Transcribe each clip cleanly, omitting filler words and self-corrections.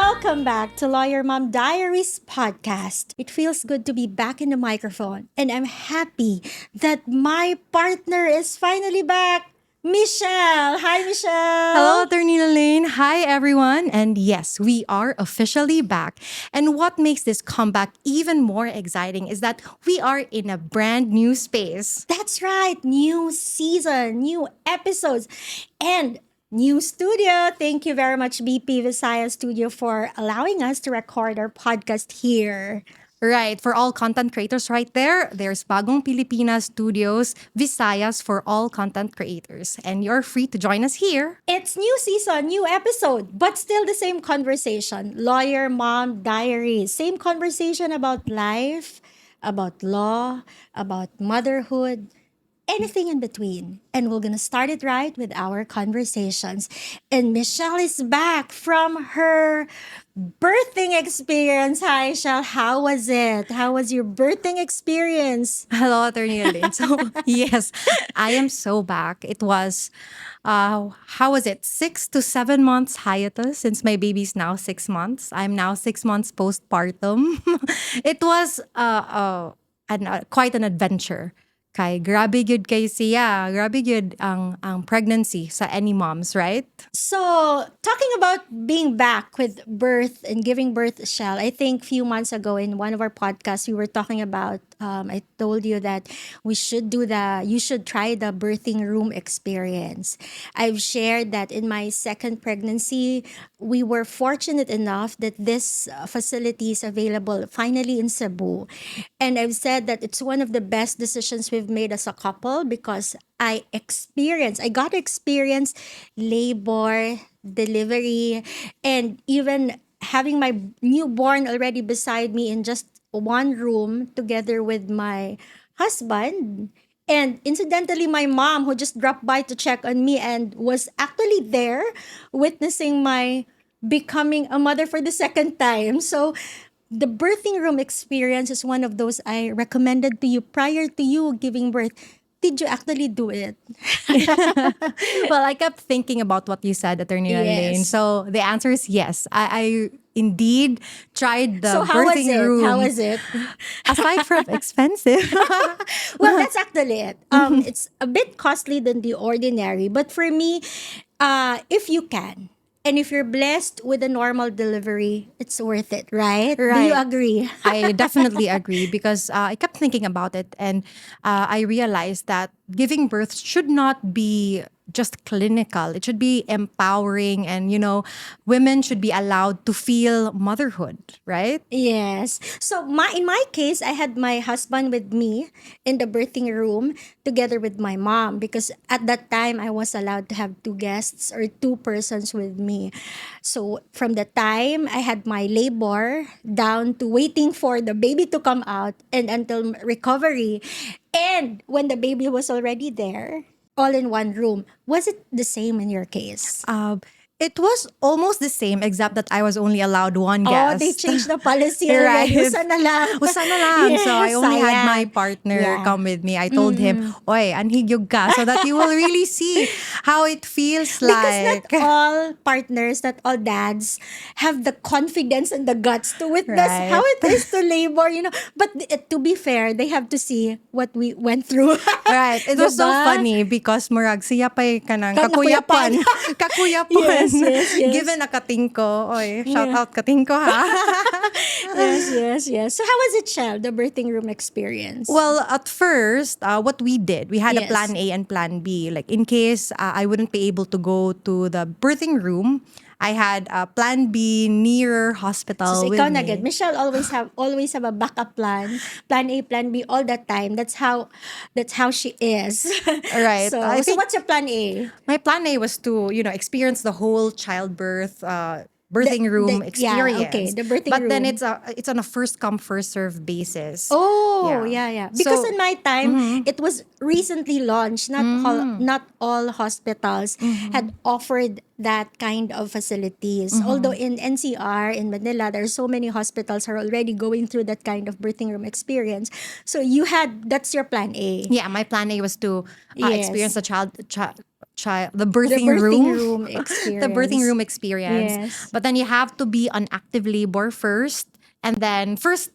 Welcome back to Lawyer Mom Diaries podcast. It feels good to be back in the microphone, and I'm happy that my partner is finally back, Michelle. Hi, Hello, Michelle. Attorney Lane. Hi, everyone. And yes, we are officially back. And what makes this comeback even more exciting is that we are in a brand new space. That's right. New season, new episodes, and new studio. Thank you very much, BP Visaya Studio, for allowing us to record our podcast here. Right, for all content creators right there, there's Bagong Pilipinas Studios, Visayas for all content creators. And you're free to join us here. It's new season, new episode, but still the same conversation. Lawyer Mom Diaries. Same conversation about life, about law, about motherhood, anything in between. And we're going to start it right with our conversations. And Michelle is back from her birthing experience. Hi, Michelle. How was it? How was your birthing experience? Hello, Attorney Lane. So, yes, I am so back. It was, how was it? 6 to 7 months hiatus since my baby's now 6 months. I'm now 6 months postpartum. It was quite an adventure. Kay, grabe gyud kay siya. Grabe gyud ang pregnancy sa any moms, right? So, talking about being back with birth and giving birth, Shell, I think few months ago in one of our podcasts, we were talking about, I told you that you should try the birthing room experience. I've shared that in my second pregnancy, we were fortunate enough that this facility is available finally in Cebu. And I've said that it's one of the best decisions we've made as a couple because I got to experience labor, delivery, and even having my newborn already beside me in just one room together with my husband. And incidentally, my mom, who just dropped by to check on me and was actually there witnessing my becoming a mother for the second time. So, the birthing room experience is one of those I recommended to you prior to you giving birth. Did you actually do it? Well, I kept thinking about what you said, Attorney Lane. Yes. So the answer is yes. I indeed tried the So how was birthing it? room. How was it? Aside from expensive. Well, that's actually it. It's a bit costly than the ordinary, but for me, if you can, and if you're blessed with a normal delivery, it's worth it, right? Do you Right. agree? I definitely agree because I kept thinking about it and I realized that giving birth should not be just clinical. It should be empowering and, women should be allowed to feel motherhood, right? Yes. So in my case, I had my husband with me in the birthing room together with my mom because at that time I was allowed to have two guests or two persons with me. So from the time I had my labor down to waiting for the baby to come out and until recovery, and when the baby was already there, all in one room. Was it the same in your case? It was almost the same except that I was only allowed one Oh, they guest. changed the policy Right. already. Usa na lang. Usa na lang. So I Yes, only had my sayang. partner Yeah. come with me. I told him, "Oy, anhigyog ka," so that you will really see how it feels Because not like. all partners, not all dads have the confidence and the guts to witness how Right. it is to labor. But to be fair, they have to see what we went through. Right. It was so Diba? funny because murag siya pa'y kanang Kakuyapan. kakuyapan. Kakuyapan. Yes, yes, yes. Given na katingko. Oy, shout Yeah. out katingko ha. Yes. So how was it, Shell, the birthing room experience? Well, at first, what we did, we had a Yes. plan A and plan B. Like in case I wouldn't be able to go to the birthing room, I had a plan B near hospital So with ikaw na me. gid. Michelle always have a backup plan A, plan B all the time. That's how she is. Right. So I think what's your plan A? my plan A was to, experience the whole childbirth birthing room Yeah, experience. okay, the birthing But then room. it's on a first come first serve basis. Oh, Yeah. yeah. Because So, in my time, it was recently launched. Not all hospitals had offered that kind of facilities. Although in NCR, in Manila, there are so many hospitals are already going through that kind of birthing room experience. So that's your plan A. yeah, my plan A was to Yes. experience the the The birthing birthing room, room the birthing experience. room experience. Yes. But then you have to be on active labor first, and then first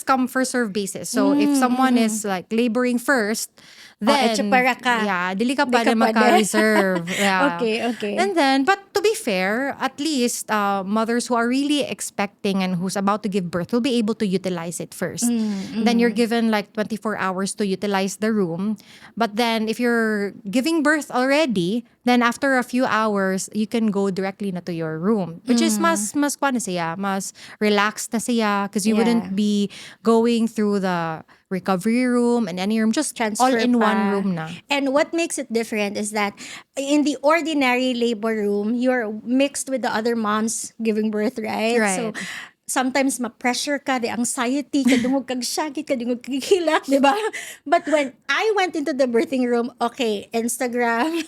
come first serve basis. So if someone Mm. is like laboring first, Oh, etso then para ka. yeah, dili ka 'Di ka pwede puwede. maka-reserve. Yeah. Okay, okay. And then, but to be fair, at least mothers who are really expecting and who's about to give birth will be able to utilize it first. Then you're given like 24 hours to utilize the room. But then if you're giving birth already, then after a few hours, you can go directly na to your room. Which is mas kuwan na siya, mas relaxed na siya because you Yeah. wouldn't be going through the recovery room and any room, just all Transfer in one pa. room na. And what makes it different is that in the ordinary labor room, you're mixed with the other moms giving birth, right? So Right. sometimes ma-pressure ka, the anxiety, kadungog kag syagit, kadungog kag hilak, di ba? But when I went into the birthing room, okay, Instagram,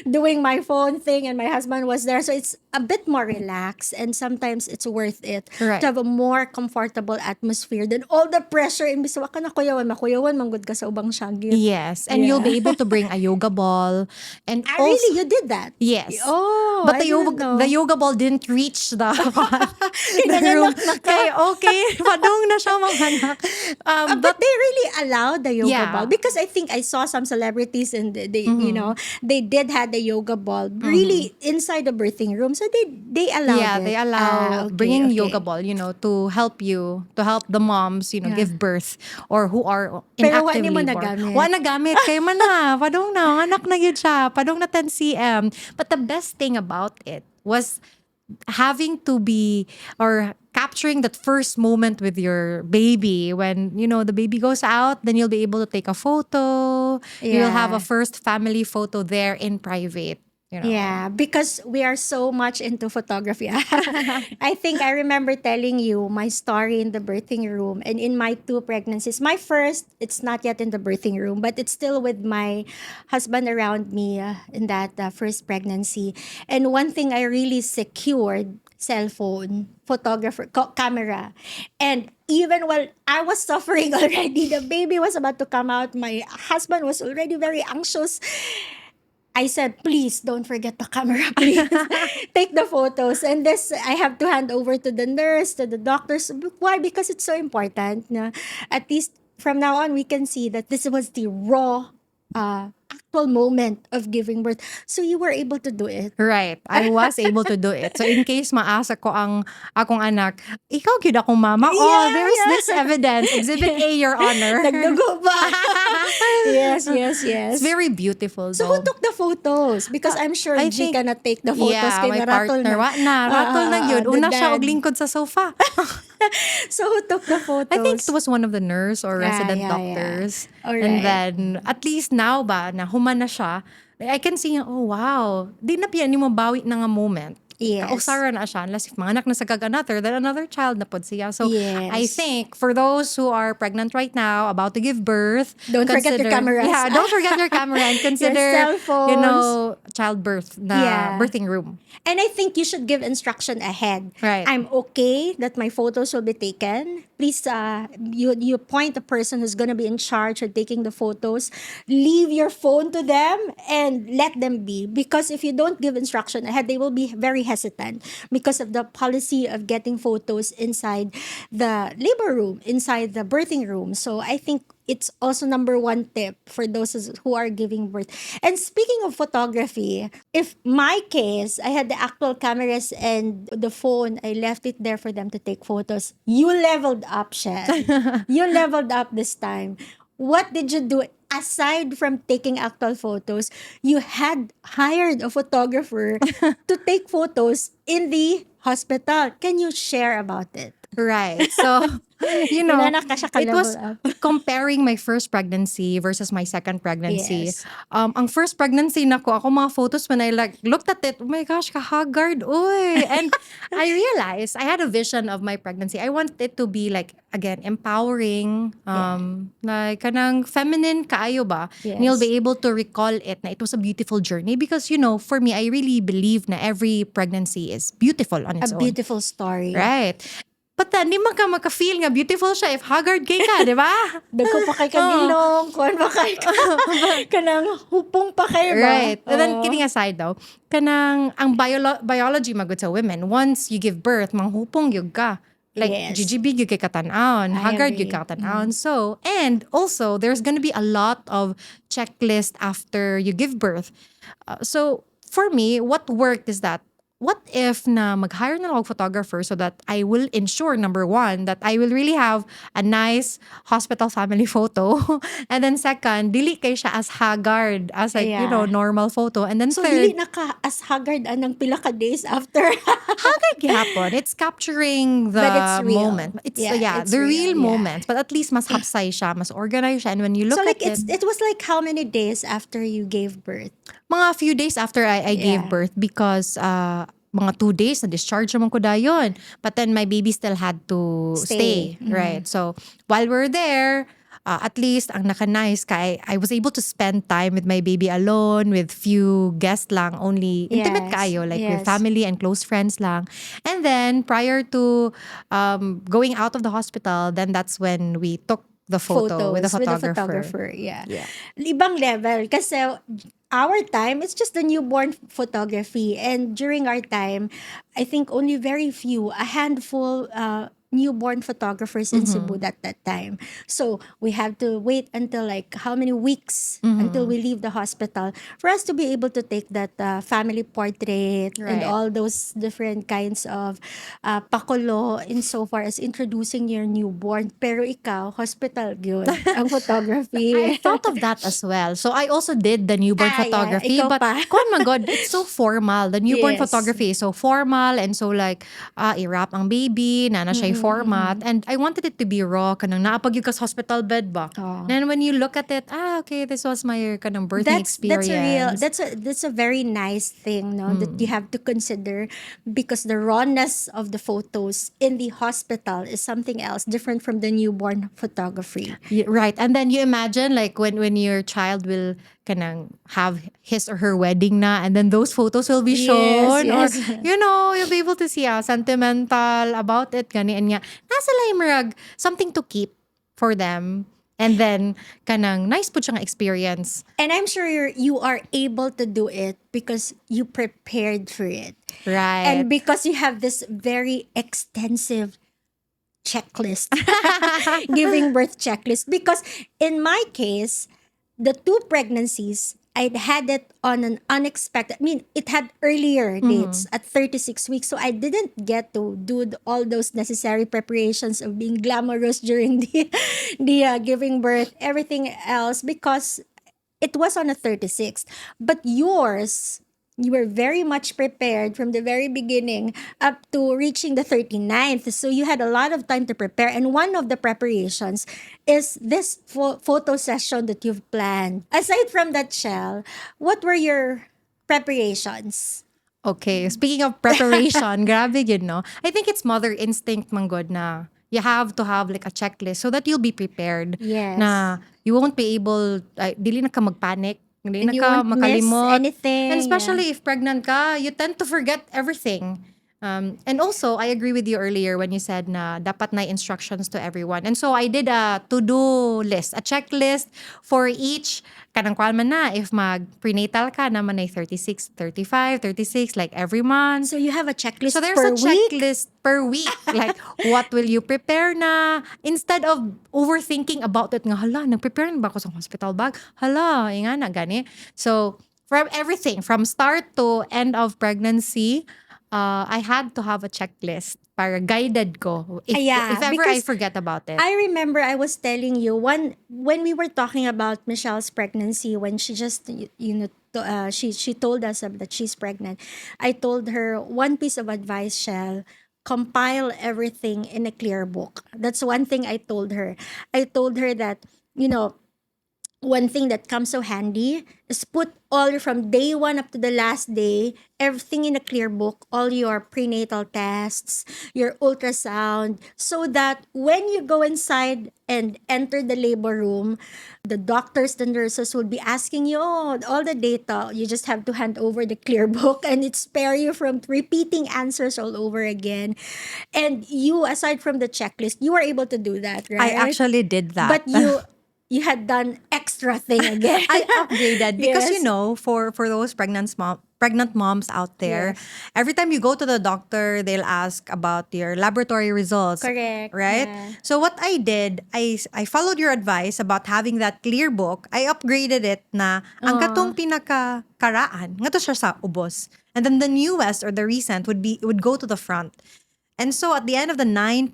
doing my phone thing, and my husband was there. So it's a bit more relaxed, and sometimes it's worth it to Right. have a more comfortable atmosphere than all the pressure. Imbis wa ka na kuyawan, makuyawan, manggod ka sa ubang syagit. Yes, and you'll Yeah. be able to bring a yoga ball, and Ah, also really? You did that? yes. Oh, But I didn't the know. yoga ball didn't reach the Kaya the room. nanganak na ka. Okay, okay, padung na siya manganak. But But they really allowed the yoga ball yeah, because I think I saw some celebrities and they did had the yoga ball really inside the birthing room, so they allowed yeah, it. they Ah, allow okay, bringing yoga okay. ball, to help the moms, Yeah. give birth or who are in Pero wa active ni mo labor. Wa nagamit. na gamit kay man na, padung na, anak na yun siya, padung na 10 cm. But the best thing about it was having to be or capturing that first moment with your baby when the baby goes out, then you'll be able to take a photo, you'll have a Yeah. first family photo there in private. Yeah, because we are so much into photography. I think I remember telling you my story in the birthing room and in my two pregnancies. My first, it's not yet in the birthing room, but it's still with my husband around me in that first pregnancy. And one thing I really secured cell phone, photographer, camera. And even while I was suffering already, the baby was about to come out, my husband was already very anxious. I said, please don't forget the camera, please. Take the photos. And this, I have to hand over to the nurse, to the doctors. Why? Because it's so important. Na at least from now on, we can see that this was the raw, actual moment of giving birth. So you were able to do it. Right. I was able to do it. So in case maasa ko ang akong anak, ikaw gyud akong mama. Oh, Yeah, there's this evidence. Exhibit yeah. A, Your Honor. Nagdugo pa. Yes, yes, It's yes. very beautiful So who though. took the photos? Because I'm sure I G think, cannot take the photos yeah, kay my naratol partner, na. wa na, ratol na yun. The Una siya og dad. lingkod sa sofa. So who took the I think it photos? was one of the nurse or Yeah, resident yeah, yeah. doctors. All And right. then, at least now ba, na human na siya, I can see, oh wow, di na piyan ni mo bawi na nga moment. Yes. Kausara na siya, unless if mga anak na sa another, then another child na pod siya. So, I Yes. think, for those who are pregnant right now, about to give birth, Don't forget your cameras. yeah, don't forget your camera and Your consider, cell phones. childbirth na Yeah. birthing room. And I think you should give instruction ahead. Right. I'm okay that my photos will be taken. Please, you point the person who's gonna be in charge of taking the photos. Leave your phone to them and let them be. Because if you don't give instruction ahead, they will be very hesitant because of the policy of getting photos inside the labor room, inside the birthing room. So I think it's also number one tip for those who are giving birth. And speaking of photography, if my case, I had the actual cameras and the phone, I left it there for them to take photos. You leveled up, Shen. You leveled up this time. What did you do? Aside from taking actual photos, you had hired a photographer to take photos in the hospital. Can you share about it? Right. So, Inanak ka siya it ka-level was up. comparing my first pregnancy versus my second pregnancy. Yes. Ang first pregnancy nako, ako mga photos when I looked at it, oh my gosh, kahagard, oy. And I realized I had a vision of my pregnancy. I want it to be like, again, empowering, like kanang feminine kaayo ba? And you'll Yes. be able to recall it na it was a beautiful journey because, for me, I really believe na every pregnancy is beautiful on A its own. beautiful story. Right. But then, di man ka maka-feel nga beautiful siya if haggard kay ka, di ba? Dagko pa kay kag Oo. ilong, kuan pa kay kanang hupong pa kay ba? Right. And then, kidding aside though, kanang, ang biology magod sa women, once you give birth, manghupong yun ka. Like, Yes, GGB yun kay katanawon, I haggard yun agree. ka katanawon. So, and also, there's gonna be a lot of checklist after you give birth. So, for me, what worked is that, what if na mag-hire na lang ako photographer so that I will ensure, number one, that I will really have a nice hospital family photo. And then second, dili kay siya as haggard, as like, Yeah. normal photo. And then So dili third, na ka as haggard anang pila ka days after. haggard gihapon. It's capturing But it's the real. moment. It's, Yeah, yeah, it's the real. real Yeah. moments. But at least mas hapsay siya, mas organized siya. And when you So look like at it, it was like how many days after you gave birth? mga few days after I gave Yeah. birth because mga 2 days na discharge naman ko dayon. But then my baby still had to Stay. stay, right? So while we're there, at least ang naka-nice ka, I was able to spend time with my baby alone, with few guests lang, only intimate Yes. kayo, like with Yes. family and close friends lang. And then prior to going out of the hospital, then that's when we took the photo with the Photos with a photographer. photographer. Yeah. Yeah. Ibang level. Kasi our time, it's just the newborn photography. And during our time, I think only very few, a handful, newborn photographers in Cebu at that time. So we have to wait until like how many weeks until we leave the hospital for us to be able to take that family portrait and Right. all those different kinds of pakulo insofar as introducing your newborn. Pero ikaw, hospital yun, ang photography. I thought of that as well. So I also did the newborn Yeah, photography, ikaw but pa. oh my god, it's so formal. The newborn Yes. photography is so formal and so like i-wrap ang baby, na siya format, and I wanted it to be raw kanang naapag yung kas hospital bed ba. Oh. Then when you look at it, okay, this was my kanang birthing That's a real experience. that's a very nice thing, no, that you have to consider, because the rawness of the photos in the hospital is something else different from the newborn photography. Right. And then you imagine like when your child will kanang have his or her wedding na, and then those photos will be Yes, shown, yes. or you'll be able to see sentimental about it gani and nga nasa laimrag something to keep for them, and then kanang nice pud siyang experience. And I'm sure you are able to do it because you prepared for it. Right. And because you have this very extensive checklist, giving birth checklist. Because in my case, the two pregnancies, I had it on an unexpected, I mean, it had earlier dates at 36 weeks. So I didn't get to do all those necessary preparations of being glamorous during the giving birth, everything else, because it was on a 36th. But yours, you were very much prepared from the very beginning up to reaching the 39th. So you had a lot of time to prepare. And one of the preparations is this photo session that you've planned. Aside from that, Shell, what were your preparations? Okay, speaking of preparation, grabe yun, no? I think it's mother instinct man god na you have to have like a checklist so that you'll be prepared. Yes. Na you won't be able, dili na ka magpanic, hindi And na you ka won't miss makalimot. anything. And especially if pregnant ka, you tend to forget everything. And also, I agree with you earlier when you said na dapat na instructions to everyone. And so I did a to-do list, a checklist for each kanang kwal man na if mag prenatal ka naman ay 36, 35, 36 like every month. So you have a checklist So there's per a week? checklist per week. Like, what will you prepare na? Instead of overthinking about it, nga, hala, nag-prepare na ba ako sa hospital bag? Hala, nga na, gani. So, from everything, from start to end of pregnancy, I had to have a checklist para guided ko if, Yeah, if ever I because forget about it. I remember I was telling you when we were talking about Michelle's pregnancy, when she just she told us that she's pregnant. I told her one piece of advice, Shell: compile everything in a clear book. That's one thing I told her. I told her that, one thing that comes so handy is put all your, from day one up to the last day, everything in a clear book, all your prenatal tests, your ultrasound, so that when you go inside and enter the labor room, the doctors, the nurses will be asking you, oh, all the data. You just have to hand over the clear book and it spare you from repeating answers all over again. And you, aside from the checklist, you were able to do that, I right? actually did that. But you had done extra thing again. I upgraded because Yes. for those pregnant moms out there, Yes. every time you go to the doctor, they'll ask about your laboratory results, Correct. right? Yeah. So what I did, I followed your advice about having that clear book. I upgraded it na ang Oh, katong pinaka karaan, nga to siya sa ubos. And then the newest or the recent would go to the front. And so at the end of the 9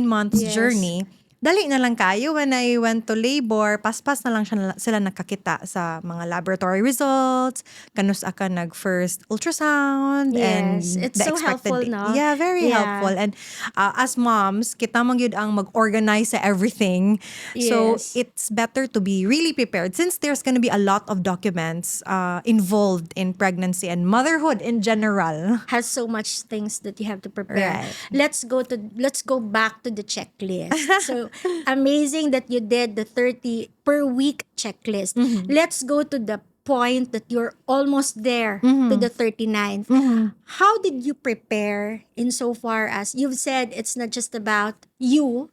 months yes. journey, dali na lang kayo when I went to labor, paspas na lang sila nakakita sa mga laboratory results, kanus aka nag first ultrasound Yes. and It's the so expected helpful, date. no? Yeah, very helpful. Yeah. And as moms, kita man gyud ang mag-organize sa everything. So Yes. it's better to be really prepared since there's gonna be a lot of documents involved in pregnancy and motherhood in general. Has so much things that you have to prepare. Right. Let's go back to the checklist. So amazing that you did the 30 per week checklist. Mhm. Let's go to the point that you're almost there to Mhm. the 39th. Mhm. How did you prepare insofar as you've said it's not just about you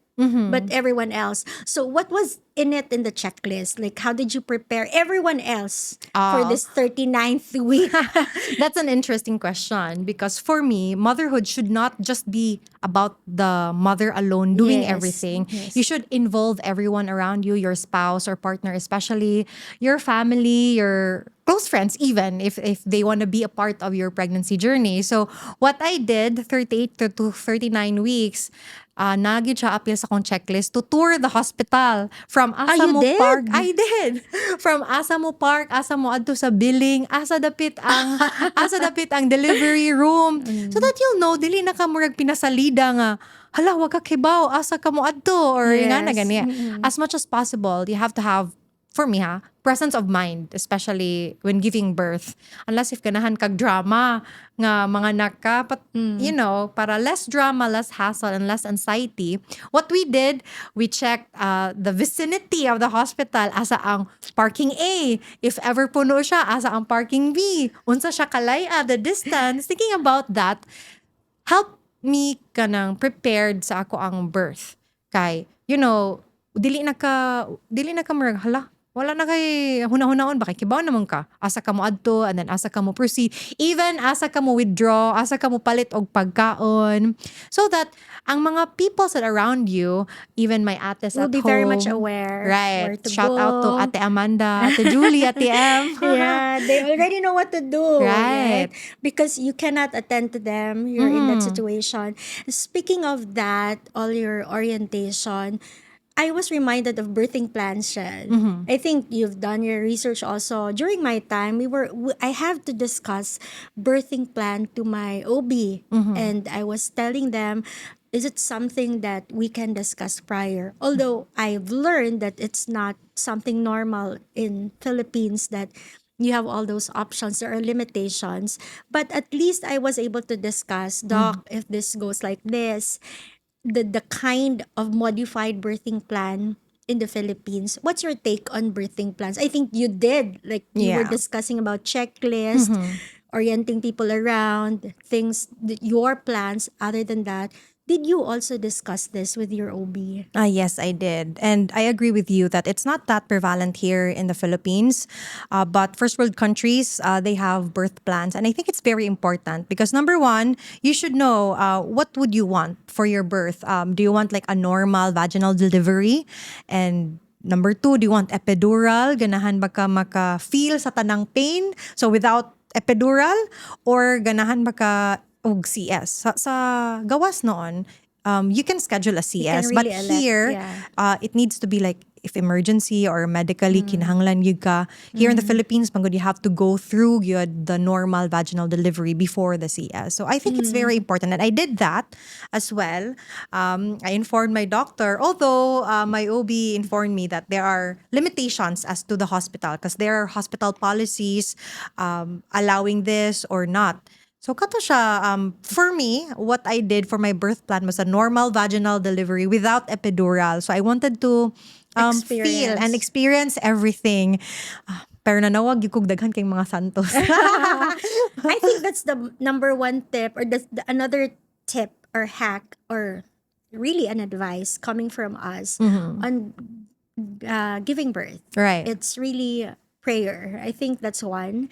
but Mhm. everyone else. So what was in it in the checklist? Like how did you prepare everyone else for Oh, this 39th week? that's an interesting question because for me, motherhood should not just be about the mother alone doing Yes. everything. You Yes. should involve everyone around you, your spouse or partner, especially your family, your close friends, even if they want to be a part of your pregnancy journey. So, what I did, 38 to 39 weeks, nagid siya appeal sa akong checklist to tour the hospital from Ah, you Asamo Park. did? I did. From Asamo Park, Asamo adto sa billing, asa dapit ang delivery room. So Mm. that you'll know dili na ka murag pinasalida nga hala wag ka kibaw asa ka mo adto or nga na Yes. gani. Mm-mm. As much as possible, you have to have for me presence of mind, especially when giving birth. Unless if ganahan kag drama nga mga naka, but Mm. para less drama, less hassle, and less anxiety, what we did, we checked the vicinity of the hospital, asa ang parking A. If ever puno siya, asa ang parking B. Unsa siya kalaya, the distance. Thinking about that, help me kanang prepared sa ako ang birth. Kay, dili na ka murag, hala, wala na kay hunahunahon ba kay kibaw naman ka. Asa ka mo adto and then asa ka mo proceed. Even asa ka mo withdraw, asa ka mo palit og pagkaon. So that ang mga people that around you, even my ates We'll at be very much home, aware right? where to Shout out to go. Ate Amanda, Ate Julie, Ate M. Yeah, they already know what to do, right? Right. Because you cannot attend to them. You're in that Mhm. situation. Speaking of that, all your orientation, I was reminded of birthing plans, Shell. Mhm. I think you've done your research also. During my time, I have to discuss birthing plan to my OB, Mhm. and I was telling them, is it something that we can discuss prior? Although I've learned that it's not something normal in Philippines that you have all those options. There are limitations, but at least I was able to discuss, Mhm. doc, if this goes like this, the kind of modified birthing plan in the Philippines. What's your take on birthing plans? I think you did. Like you were Yeah. discussing about checklist, Mhm. orienting people around, things, your plans. Other than that, did you also discuss this with your OB? Yes, I did. And I agree with you that it's not that prevalent here in the Philippines. But first world countries, they have birth plans. And I think it's very important because number one, you should know what would you want for your birth. Do you want like a normal vaginal delivery? And number two, do you want epidural? Ganahan ba ka maka-feel sa tanang pain? So without epidural? Or ganahan ba ka og CS? Sa gawas noon, you can schedule a You can CS, but really elect, here yeah. it needs to be like if emergency or medically kinahanglan yun ka. Here in the Philippines, pagod you have to go through yun, the normal vaginal delivery before the CS. So I think it's very important, and I did that as well. I informed my doctor, although my OB informed me that there are limitations as to the hospital because there are hospital policies allowing this or not. So kato siya, for me, what I did for my birth plan was a normal vaginal delivery without epidural. So I wanted to feel and Experience. experience everything. Pero nanawag yung kog daghan kay mga santos. I think that's the number one tip, or another tip or hack, or really an advice coming from us on giving birth. Right. It's really prayer. I think that's one.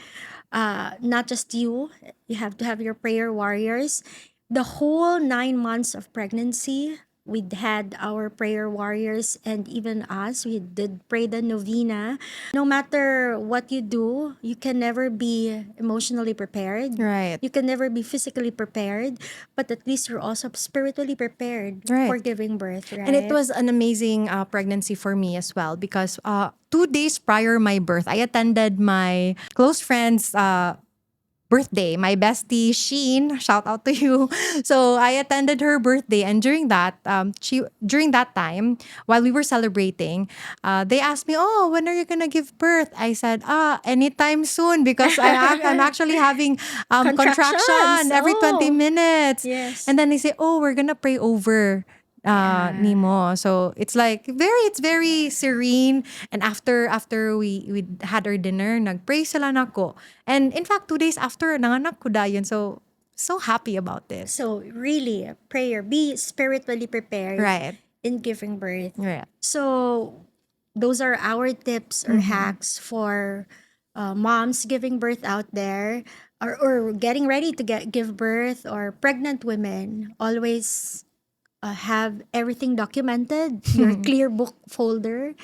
Not just you. You have to have your prayer warriors. The whole 9 months of pregnancy, we had our prayer warriors, and even us, we did pray the novena. No matter what you do, you can never be emotionally prepared. Right. You can never be physically prepared, but at least you're also spiritually prepared Right. for giving birth, right? And it was an amazing pregnancy for me as well because 2 days prior my birth, I attended my close friend's birthday. My bestie Sheen, shout out to you. So I attended her birthday, and during that time while we were celebrating, they asked me, "Oh, when are you gonna give birth?" I said, anytime soon because I'm actually having contraction every 20 minutes. Yes. And then they say, "Oh, we're gonna pray over." Nimo. So it's very serene. And after we had our dinner, nagpray sila nako. And in fact, 2 days after, nanganak ko dayon. So happy about this. So really, prayer, be spiritually prepared Right. in giving birth. Right. So those are our tips or hacks for moms giving birth out there, or getting ready to give birth, or pregnant women. Always have everything documented, your clear book folder,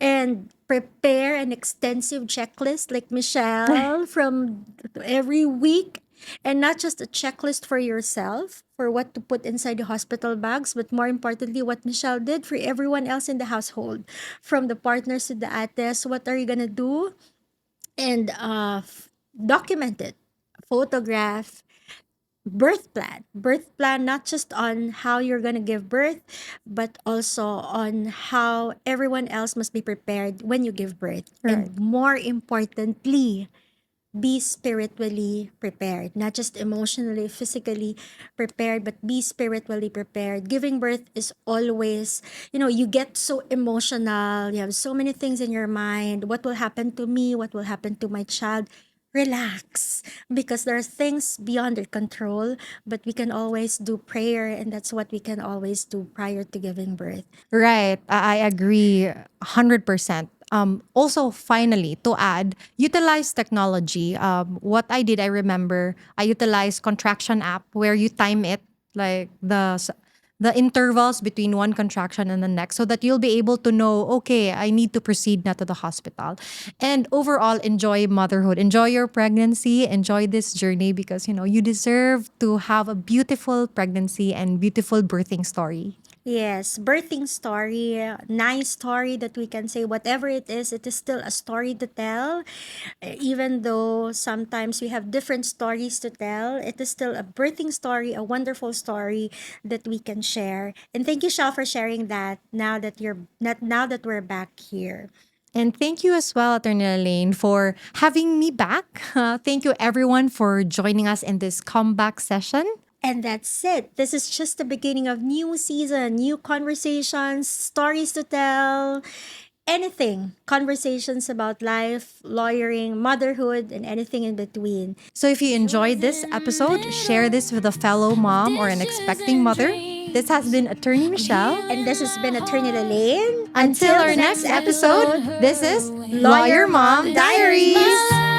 and prepare an extensive checklist like Michelle from every week. And not just a checklist for yourself for what to put inside the hospital bags, but more importantly, what Michelle did for everyone else in the household, from the partners to the ates. What are you gonna do? And document it, photograph, birth plan, not just on how you're going to give birth, but also on how everyone else must be prepared when you give birth. Right. And more importantly, be spiritually prepared, not just emotionally, physically prepared, but be spiritually prepared. Giving birth is always, you get so emotional, you have so many things in your mind. What will happen to me? What will happen to my child? Relax, because there are things beyond your control, but we can always do prayer, and that's what we can always do prior to giving birth. Right. I agree 100%. Also, finally, to add, utilize technology. What I did, I remember, I utilized contraction app where you time it, like the intervals between one contraction and the next, so that you'll be able to know, okay, I need to proceed now to the hospital. And overall, enjoy motherhood, enjoy your pregnancy, enjoy this journey because, you deserve to have a beautiful pregnancy and beautiful birthing story. Yes, birthing story, nice story that we can say whatever it is still a story to tell. Even though sometimes we have different stories to tell, it is still a birthing story, a wonderful story that we can share. And thank you, Shal, for sharing that now that we're back here. And thank you as well, Attorney Elaine, for having me back. Thank you, everyone, for joining us in this comeback session. And that's it. This is just the beginning of new season, new conversations, stories to tell, anything. Conversations about life, lawyering, motherhood, and anything in between. So if you enjoyed this episode, share this with a fellow mom or an expecting mother. This has been Attorney Michelle. And this has been Attorney Lalaine. Until our next episode, this is Lawyer Mom Diaries.